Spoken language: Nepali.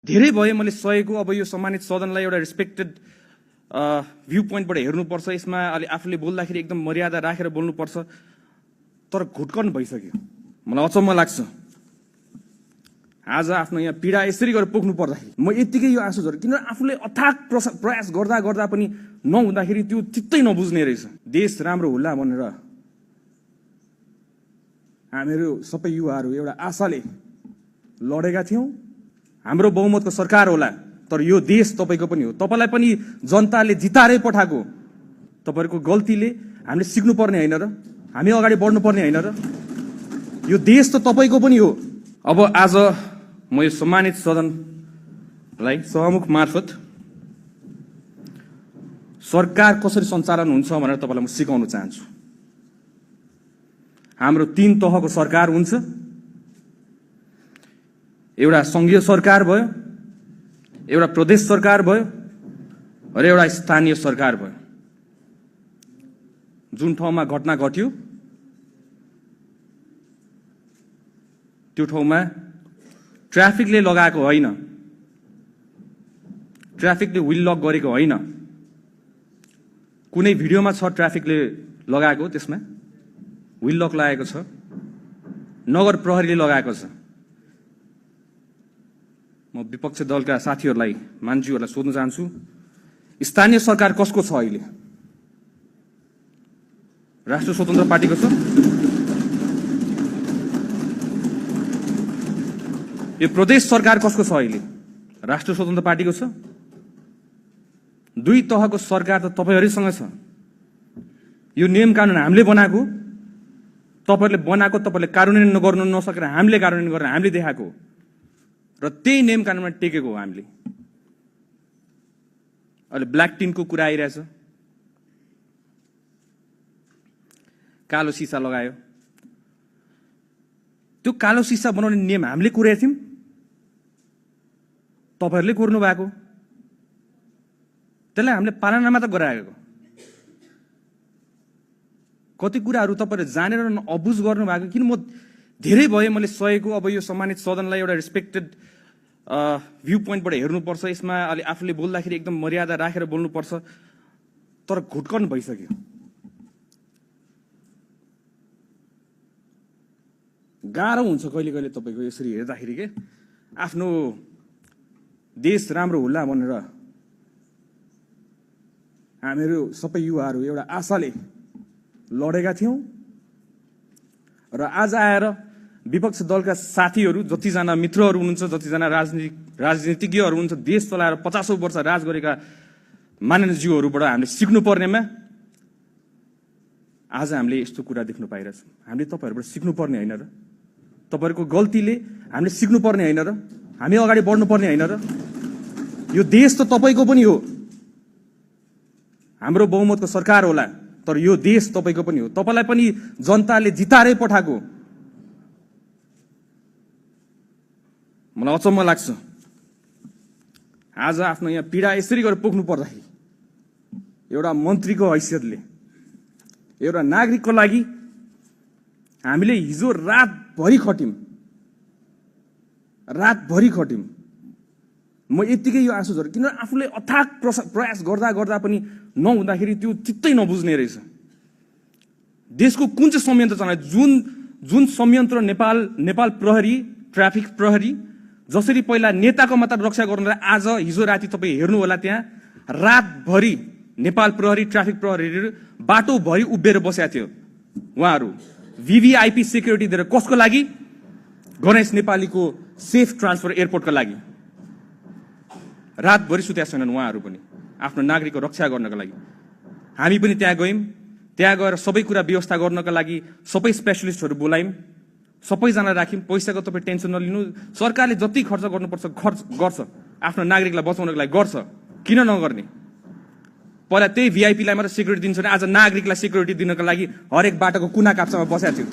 धेरै भयो मैले सहेको। अब यो सम्मानित सदनलाई एउटा रेस्पेक्टेड भ्यू पोइन्टबाट हेर्नुपर्छ। यसमा अलि आफूले बोल्दाखेरि एकदम मर्यादा राखेर बोल्नुपर्छ। तर घुटकन भइसक्यो। मलाई अचम्म लाग्छ आज आफ्नो यहाँ पीडा यसरी गरेर पोख्नु पर्दाखेरि म यतिकै यो आँसु झरे। किन आफूले अथाक प्रयास गर्दा गर्दा पनि नहुँदाखेरि त्यो चित्तै नबुझ्ने रहेछ। देश राम्रो होला भनेर हामीहरू सबै युवाहरू एउटा आशाले लडेका थियौं। हाम्रो बहुमतको सरकार होला, तर यो देश तपाईको पनि हो। तपाईलाई पनि जनताले जितारै पठाएको। तपाईहरुको गल्तीले हामीले सिक्नु पर्ने हैन र? हामी अगाडि बढ्नु पर्ने हैन र? यो देश त तपाईको पनि हो। अब आज म यो सम्मानित सदनलाई सहमुख मार्फत सरकार कसरी सञ्चालन हुन्छ भनेर तपाईलाई म सिकाउन चाहन्छु। हाम्रो 3 तहको सरकार हुन्छ। एउटा संघीय सरकार भयो, एउटा प्रदेश सरकार भयो र एउटा स्थानीय सरकार भयो। जुन ठाउँमा घटना घट्यो त्यो ठाउँमा ट्राफिकले लगाएको होइन, ट्राफिकले व्हील लक गरेको होइन। कुनै भिडियोमा छ ट्राफिकले लगाएको, त्यसमा व्हील लक लागेको छ, नगर प्रहरीले लगाएको छ। म विपक्ष दलका साथीहरूलाई, मान्छेहरूलाई सोध्न चाहन्छु, स्थानीय सरकार कसको छ अहिले? राष्ट्रिय स्वतन्त्र पार्टीको छ? यो प्रदेश सरकार कसको छ अहिले? राष्ट्रिय स्वतन्त्र पार्टीको छ? 2 तहको सरकार त तपाईहरुसँग छ। यो नियम कानुन हामीले बनाएको, तपाईहरुले बनाएको, तपाईले कार्यान्वयन गर्न नसकेर हामीले कार्यान्वयन गरेर हामीले देखाएको र त्यही नियम कानुनमा टेकेको हो हामीले। अहिले ब्ल्याक टिनको कुरा आइरहेछ, कालो सिसा लगायो। त्यो कालो सिसा बनाउने नियम हामीले कुरेका थियौं, तपाईहरुले कुर्नु भएको। त्यसलाई हामीले पालनामा त गराएको। कति कुराहरू तपाईहरुले जानेर अबुझ गर्नु भएको। किन म धेरै भयो मैले सहेको। अब यो सम्मानित सदनलाई एउटा रेस्पेक्टेड भ्यू पोइन्टबाट हेर्नुपर्छ। यसमा अलि आफूले बोल्दाखेरि एकदम मर्यादा राखेर बोल्नुपर्छ। तर घुटकन भइसक्यो। गाह्रो हुन्छ कहिले कहिले तपाईको यसरी हेर्दाखेरि के आफ्नो देश राम्रो होला भनेर हामीहरू सबै युवाहरू एउटा आशाले लडेका थियौं। र आज आएर विपक्ष दलका साथीहरू, जतिजना मित्रहरू हुनुहुन्छ, जतिजना राजनीतिज्ञहरू हुनुहुन्छ, देश चलाएर 50औं वर्ष राज गरेका माननीयज्यूहरूबाट हामीले सिक्नु पर्नेमा आज हामीले यस्तो कुरा देख्नु पाइरहेछौँ। हामीले तपाईहरुबाट सिक्नु पर्ने हैन र? तपाईहरुको गल्तीले हामीले सिक्नु पर्ने हैन र? हामी अगाडि बढ्नु पर्ने हैन र? यो देश त तपाईको पनि हो। हाम्रो बहुमतको सरकार होला, तर यो देश तपाईको पनि हो। तपाईलाई पनि जनताले जितारै पठाएको। मलाई अचम्म लाग्छ आज आफ्नो यहाँ पीडा यसरी गरेर पोख्नु पर्दाखेरि एउटा मन्त्रीको हैसियतले, एउटा नागरिकको लागि हामीले हिजो रातभरि खट्यौं। म यतिकै यो आँसु झरे। किन आफूले अथाक प्रयास गर्दा गर्दा पनि नहुँदाखेरि त्यो चित्तै नबुझ्ने रहेछ। देशको कुन चाहिँ संयन्त्र चलायो? जुन संयन्त्र नेपाल प्रहरी, ट्राफिक प्रहरी जसरी पहिला नेताको मात्र रक्षा गर्नलाई आज हिजो राति तपाई हेर्नु होला, त्यहाँ रातभरि नेपाल प्रहरी, ट्राफिक प्रहरीहरू बाटोभरि उभिएर बसेका थियो। उहाँहरू VVIP सेक्युरिटी दिएर कसको लागि? गणेश नेपालीको सेफ ट्रान्सफर एयरपोर्टको लागि। रातभरि सुतेका छैनन् उहाँहरू पनि आफ्नो नागरिकको रक्षा गर्नको लागि। हामी पनि त्यहाँ गयौं। त्यहाँ गएर सबै कुरा व्यवस्था गर्नका लागि सबै स्पेशलिस्टहरू बोलायौं, सबैजना राख्यौं। पैसाको तपाई टेन्सन नलिनु। सरकारले जति खर्च गर्नुपर्छ गर्छ, आफ्नो नागरिकलाई बचाउनको लागि गर्छ। किन नगर्ने? पहिला त्यही VIP लाई मात्र सेक्युरिटी दिन्छ भने आज नागरिकलाई सेक्युरिटी दिनको लागि हरेक बाटोको कुना काप्चामा बसेको थियो।